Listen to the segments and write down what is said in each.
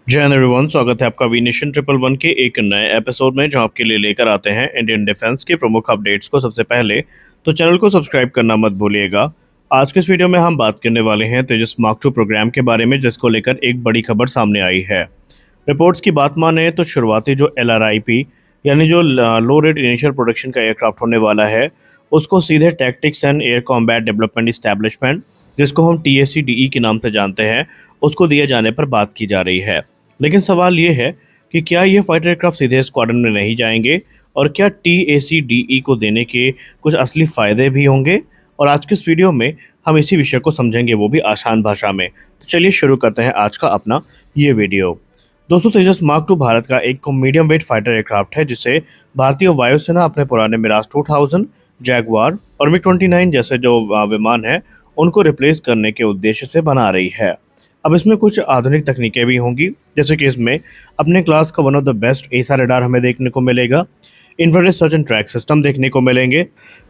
जय हिंद एवरीवन, स्वागत है आपका वी नेशन ट्रिपल वन के एक नए एपिसोड में, जो आपके लिए लेकर आते हैं इंडियन डिफेंस के प्रमुख अपडेट्स को सबसे पहले। तो चैनल को सब्सक्राइब करना मत भूलिएगा। आज के इस वीडियो में हम बात करने वाले हैं तेजस मार्क टू प्रोग्राम के बारे में, जिसको लेकर एक बड़ी खबर सामने आई है। रिपोर्ट्स की बात माने तो शुरुआती जो LRIP यानी जो लो रेट इनिशियल प्रोडक्शन का एयरक्राफ्ट होने वाला है, उसको सीधे tactics and air combat development establishment, जिसको हम TACDE के नाम से जानते हैं, उसको दिए जाने पर बात की जा रही है। लेकिन सवाल ये है कि क्या ये फाइटर एयरक्राफ्ट सीधे स्क्वाड्रन में नहीं जाएंगे, और क्या TACDE को देने के कुछ असली फ़ायदे भी होंगे। और आज के इस वीडियो में हम इसी विषय को समझेंगे, वो भी आसान भाषा में। तो चलिए शुरू करते हैं आज का अपना ये वीडियो। दोस्तों, तेजस मार्क टू भारत का एक मीडियम वेट फाइटर एयरक्राफ्ट है, जिसे भारतीय वायुसेना अपने पुराने मिराज 2000, जैगवार और MiG-29 जैसे जो विमान हैं, उनको रिप्लेस करने के उद्देश्य से बना रही है। अब इसमें कुछ आधुनिक तकनीकें भी होंगी, जैसे कि इसमें अपने क्लास का वन ऑफ द बेस्ट एसा रडार हमें देखने को मिलेगा, infrared search and track system देखने को मिलेंगे,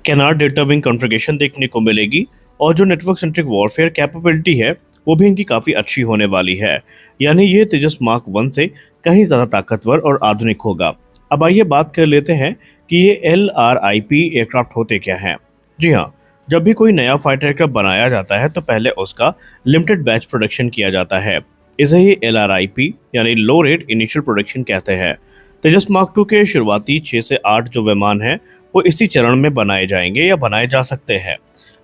कैनार्ड डेल्टा विंग कॉन्फ़िगरेशन देखने को मिलेगी, और जो नेटवर्क सेंट्रिक वॉरफेयर कैपेबिलिटी है, वो भी इनकी काफ़ी अच्छी होने वाली है। यानी ये तेजस मार्क 1 से कहीं ज़्यादा ताकतवर और आधुनिक होगा। अब आइए बात कर लेते हैं कि ये LRIP एयरक्राफ्ट होते क्या हैं। जी हाँ, जब भी कोई नया फाइटर एयरक्राफ्ट बनाया जाता है, तो पहले उसका लिमिटेड बैच प्रोडक्शन किया जाता है। इसे ही LRIP यानी लो रेट इनिशियल प्रोडक्शन कहते हैं। तेजस मार्क 2 के शुरुआती 6 से 8 जो विमान हैं, वो इसी चरण में बनाए जाएंगे या बनाए जा सकते हैं।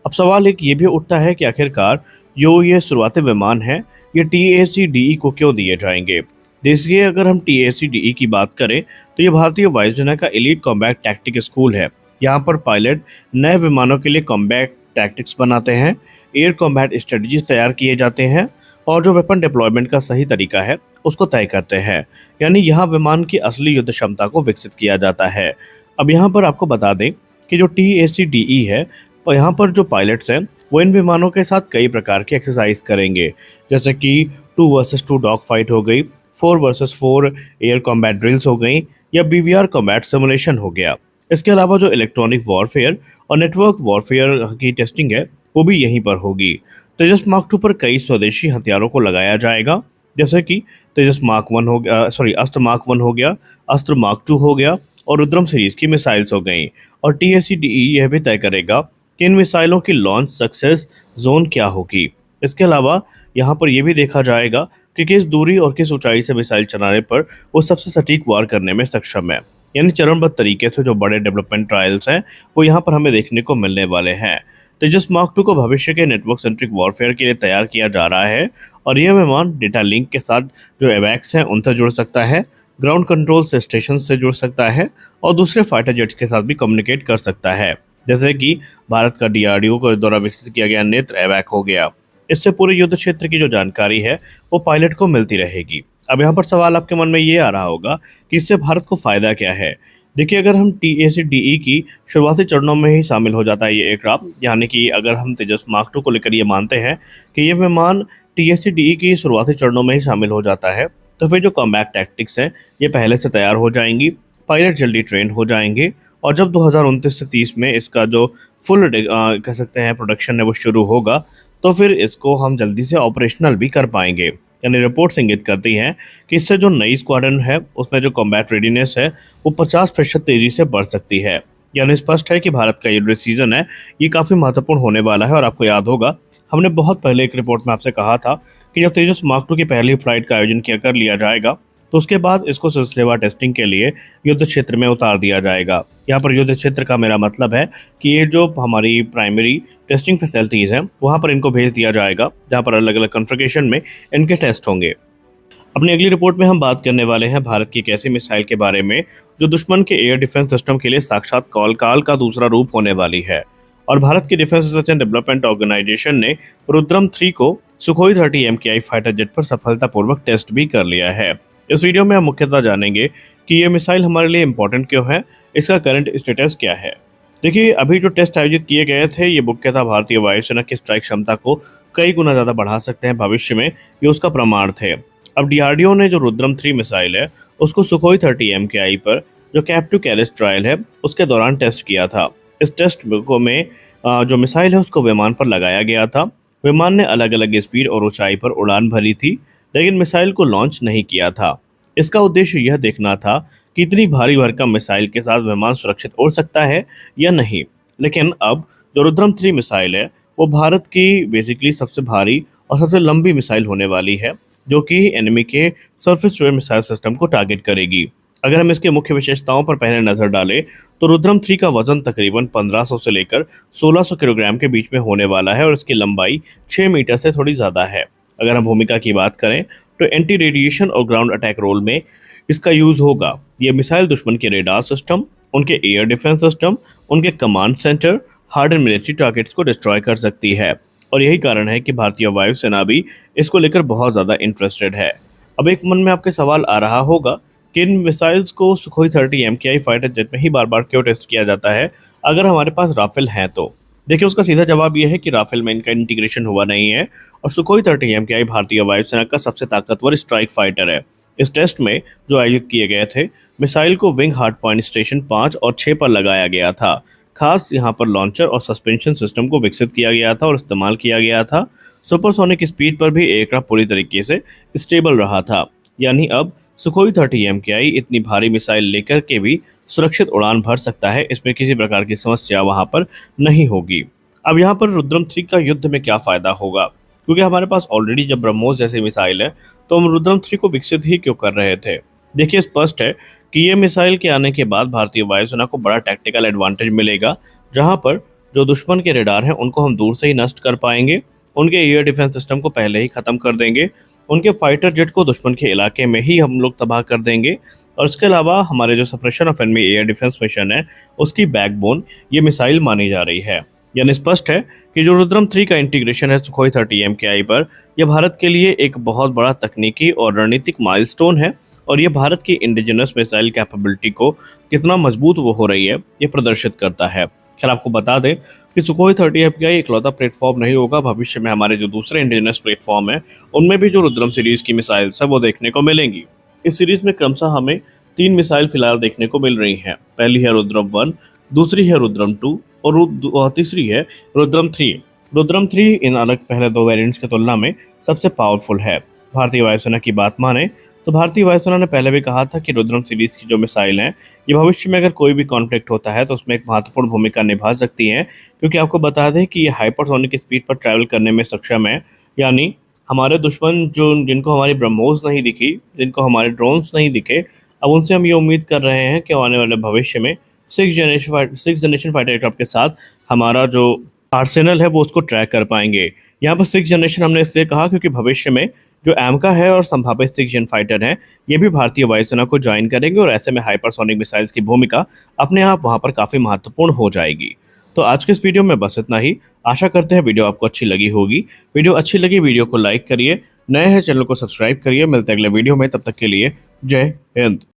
अब सवाल एक ये भी उठता है कि आखिरकार जो ये शुरुआती विमान है, ये TACDE को क्यों दिए जाएंगे। देखिए, अगर हम TACDE की बात करें, तो ये भारतीय वायुसेना का एलीट कॉम्बैट टैक्टिक स्कूल है। यहाँ पर पायलट नए विमानों के लिए कॉम्बैट टैक्टिक्स बनाते हैं, एयर कॉम्बैट स्ट्रेटजीज तैयार किए जाते हैं, और जो वेपन डिप्लॉयमेंट का सही तरीका है, उसको तय करते हैं। यानी यहाँ विमान की असली युद्ध क्षमता को विकसित किया जाता है। अब यहाँ पर आपको बता दें कि जो TACDE है, और यहाँ पर जो पायलट्स हैं, वो इन विमानों के साथ कई प्रकार की एक्सरसाइज करेंगे, जैसे कि 2 वर्सेस 2 डॉग फाइट हो गई, 4 वर्सेस 4 एयर कॉम्बैट ड्रिल्स हो गई, या BVR कॉम्बैट सिमुलेशन हो गया। इसके अलावा जो इलेक्ट्रॉनिक वॉरफेयर और नेटवर्क वॉरफेयर की टेस्टिंग है, वो भी यहीं पर होगी। तेजस मार्क 2 पर कई स्वदेशी हथियारों को लगाया जाएगा, जैसे कि तेजस मार्क 1 हो गया, अस्त्र मार्क 1 हो गया, अस्त्र मार्क 2 हो गया, और रुद्रम सीरीज की मिसाइल्स हो गई। और TACDE यह भी तय करेगा कि इन मिसाइलों की लॉन्च सक्सेस जोन क्या होगी। इसके अलावा यहाँ पर यह भी देखा जाएगा कि किस दूरी और किस ऊंचाई से मिसाइल चलाने पर वो सबसे सटीक वार करने में सक्षम है। यानी चरणबद्ध तरीके से जो बड़े डेवलपमेंट ट्रायल्स हैं, वो यहाँ पर हमें देखने को मिलने वाले हैं। तेजस मार्क 2 को भविष्य के नेटवर्क सेंट्रिक वॉरफेयर के लिए तैयार किया जा रहा है, और यह विमान डेटा लिंक के साथ जो एवैक्स हैं, उनसे जुड़ सकता है, ग्राउंड कंट्रोल से स्टेशन से जुड़ सकता है, और दूसरे फाइटर जेट्स के साथ भी कम्युनिकेट कर सकता है, जैसे कि भारत का DRDO के द्वारा विकसित किया गया नेत्र एवैक हो गया। इससे पूरे युद्ध क्षेत्र की जो जानकारी है, वो पायलट को मिलती रहेगी। अब यहाँ पर सवाल आपके मन में ये आ रहा होगा कि इससे भारत को फ़ायदा क्या है। देखिए, अगर हम TACDE की शुरुआती चरणों में ही शामिल हो जाता है ये एयरक्राफ्ट, यानी कि अगर हम तेजस मार्क 2 को लेकर ये मानते हैं कि ये विमान TACDE की शुरुआती चरणों में ही शामिल हो जाता है, तो फिर जो कॉम्बैट टैक्टिक्स हैं, ये पहले से तैयार हो जाएंगी, पायलट जल्दी ट्रेन हो जाएंगे, और जब 2029 से 30 में इसका जो फुल कह सकते हैं प्रोडक्शन है, वो शुरू होगा, तो फिर इसको हम जल्दी से ऑपरेशनल भी कर पाएंगे। यानी रिपोर्ट्स इंगित करती हैं कि इससे जो नई स्क्वाड्रन है, उसमें जो कॉम्बैट रेडीनेस है, वो 50% तेज़ी से बढ़ सकती है। यानी स्पष्ट है कि भारत का ये डिसीजन है, ये काफ़ी महत्वपूर्ण होने वाला है। और आपको याद होगा, हमने बहुत पहले एक रिपोर्ट में आपसे कहा था कि जब तेजस मार्क 2 की पहली फ्लाइट का आयोजन किया कर लिया जाएगा, तो उसके बाद इसको सिलसिलेवार टेस्टिंग के लिए युद्ध क्षेत्र में उतार दिया जाएगा। यहाँ पर युद्ध क्षेत्र का मेरा मतलब है कि ये जो हमारी प्राइमरी टेस्टिंग फैसिलिटीज़ हैं, वहाँ पर इनको भेज दिया जाएगा, जहाँ पर अलग अलग कॉन्फ़िगरेशन में इनके टेस्ट होंगे। अपनी अगली रिपोर्ट में हम बात करने वाले हैं भारत की एक ऐसी मिसाइल के बारे में, जो दुश्मन के एयर डिफेंस सिस्टम के लिए साक्षात काल का दूसरा रूप होने वाली है। और भारत की defence research and development organisation ने रुद्रम 3 को सुखोई 30 MKI फाइटर जेट पर सफलतापूर्वक टेस्ट भी कर लिया है। इस वीडियो में हम मुख्यतः जानेंगे कि ये मिसाइल हमारे लिए इम्पोर्टेंट क्यों है, इसका करंट स्टेटस क्या है। देखिए, अभी जो टेस्ट आयोजित किए गए थे, ये मुख्यतः भारतीय वायुसेना की स्ट्राइक क्षमता को कई गुना ज़्यादा बढ़ा सकते हैं भविष्य में, ये उसका प्रमाण थे। अब DRDO ने जो रुद्रम 3 मिसाइल है, उसको सुखोई 30 MKI पर जो कैप टू कैरिस ट्रायल है, उसके दौरान टेस्ट किया था। इस टेस्ट में जो मिसाइल है, उसको विमान पर लगाया गया था। विमान ने अलग अलग स्पीड और ऊंचाई पर उड़ान भरी थी, लेकिन मिसाइल को लॉन्च नहीं किया था। इसका उद्देश्य यह देखना था कि इतनी भारी भरकम मिसाइल के साथ विमान सुरक्षित उड़ सकता है या नहीं। लेकिन अब जो रुद्रम 3 मिसाइल है वो भारत की बेसिकली सबसे भारी और सबसे लंबी मिसाइल होने वाली है, जो कि एनिमी के surface to air missile system को टारगेट करेगी। अगर हम इसके मुख्य विशेषताओं पर पहले नजर डालें तो रुद्रम 3 का वजन तकरीबन 1500 से लेकर 1600 किलोग्राम के बीच में होने वाला है और इसकी लंबाई 6 मीटर से थोड़ी ज़्यादा है। अगर हम भूमिका की बात करें तो एंटी रेडिएशन और ग्राउंड अटैक रोल में इसका यूज़ होगा। ये मिसाइल दुश्मन के रेडार सिस्टम, उनके एयर डिफेंस सिस्टम, उनके command centre, hard and military targets को डिस्ट्रॉय कर सकती है। और यही कारण है कि भारतीय वायुसेना भी इसको लेकर बहुत ज़्यादा इंटरेस्टेड है। अब एक मन में आपके सवाल आ रहा होगा कि इन मिसाइल्स को सुखोई 30 MKI फाइटर जेट में ही बार बार क्यों टेस्ट किया जाता है अगर हमारे पास राफेल हैं तो। देखिए, उसका सीधा जवाब यह है कि राफेल में इनका इंटीग्रेशन हुआ नहीं है और सुखोई 30 MKI भारतीय वायुसेना का सबसे ताकतवर स्ट्राइक फाइटर है। इस टेस्ट में जो आयोजित किए गए थे, मिसाइल को विंग हार्ड पॉइंट स्टेशन 5 और 6 पर लगाया गया था। खास यहाँ पर लॉन्चर और सस्पेंशन सिस्टम को विकसित किया गया था और इस्तेमाल किया गया था। सुपरसोनिक स्पीड पर भी एयरक्राफ्ट पूरी तरीके से स्टेबल रहा था। यानी अब सुखोई 30 MKI इतनी भारी मिसाइल लेकर के भी सुरक्षित उड़ान भर सकता है, इसमें किसी प्रकार की समस्या वहां पर नहीं होगी। अब यहाँ पर रुद्रम 3 का युद्ध में क्या फायदा होगा, क्योंकि हमारे पास ऑलरेडी जब ब्रह्मोस जैसी मिसाइल है तो हम रुद्रम 3 को विकसित ही क्यों कर रहे थे। देखिए, स्पष्ट है कि ये मिसाइल के आने के बाद भारतीय वायुसेना को बड़ा टैक्टिकल एडवांटेज मिलेगा, जहां पर जो दुश्मन के रेडार हैं उनको हम दूर से ही नष्ट कर पाएंगे, उनके एयर डिफेंस सिस्टम को पहले ही खत्म कर देंगे, उनके फाइटर जेट को दुश्मन के इलाके में ही हम लोग तबाह कर देंगे। और इसके अलावा हमारे जो suppression of enemy air defence mission है उसकी बैकबोन ये मिसाइल मानी जा रही है। यानी स्पष्ट है कि जो रुद्रम 3 का इंटीग्रेशन है सुखोई 30 MKI पर, यह भारत के लिए एक बहुत बड़ा तकनीकी और रणनीतिक माइलस्टोन है और ये भारत की इंडिजिनस मिसाइल कैपेबिलिटी को कितना मजबूत वो हो रही है ये प्रदर्शित करता है। खैर, आपको बता दें कि सुखोई 30 MKI इकलौता प्लेटफॉर्म नहीं होगा। भविष्य में हमारे जो दूसरे इंडिजिनस प्लेटफॉर्म है उनमें भी जो रुद्रम सीरीज की मिसाइल्स है वो देखने को मिलेंगी। इस सीरीज में क्रमशः हमें 3 मिसाइल फिलहाल देखने को मिल रही हैं। पहली है रुद्रम 1, दूसरी है रुद्रम 2 और तीसरी है रुद्रम 3। रुद्रम 3 इन अलग पहले 2 वेरिएंट्स की तुलना में सबसे पावरफुल है। भारतीय वायुसेना की बात माने तो भारतीय वायुसेना ने पहले भी कहा था कि रुद्रम सीरीज की जो मिसाइल हैं ये भविष्य में अगर कोई भी कॉन्फ्लिक्ट होता है तो उसमें एक महत्वपूर्ण भूमिका निभा सकती हैं, क्योंकि आपको बता दें कि ये हाइपरसोनिक स्पीड पर ट्रैवल करने में सक्षम है। यानी हमारे दुश्मन जिनको हमारी ब्रह्मोस नहीं दिखी, जिनको हमारे ड्रोन्स नहीं दिखे, अब उनसे हम ये उम्मीद कर रहे हैं कि आने वाले भविष्य में 6 जनरेशन फाइटर एयरक्राफ्ट के साथ हमारा जो आर्सेनल है वो उसको ट्रैक कर पाएंगे। यहाँ पर 6 जनरेशन हमने इसलिए कहा क्योंकि भविष्य में जो एमका है और संभावित 6 जन फाइटर हैं ये भी भारतीय वायुसेना को ज्वाइन करेंगे और ऐसे में हाइपरसोनिक मिसाइल्स की भूमिका अपने आप वहाँ पर काफ़ी महत्वपूर्ण हो जाएगी। तो आज के इस वीडियो में बस इतना ही। आशा करते हैं वीडियो आपको अच्छी लगी होगी। वीडियो अच्छी लगी वीडियो को लाइक करिए, नए हैं चैनल को सब्सक्राइब करिए। मिलते हैं अगले वीडियो में, तब तक के लिए जय हिंद।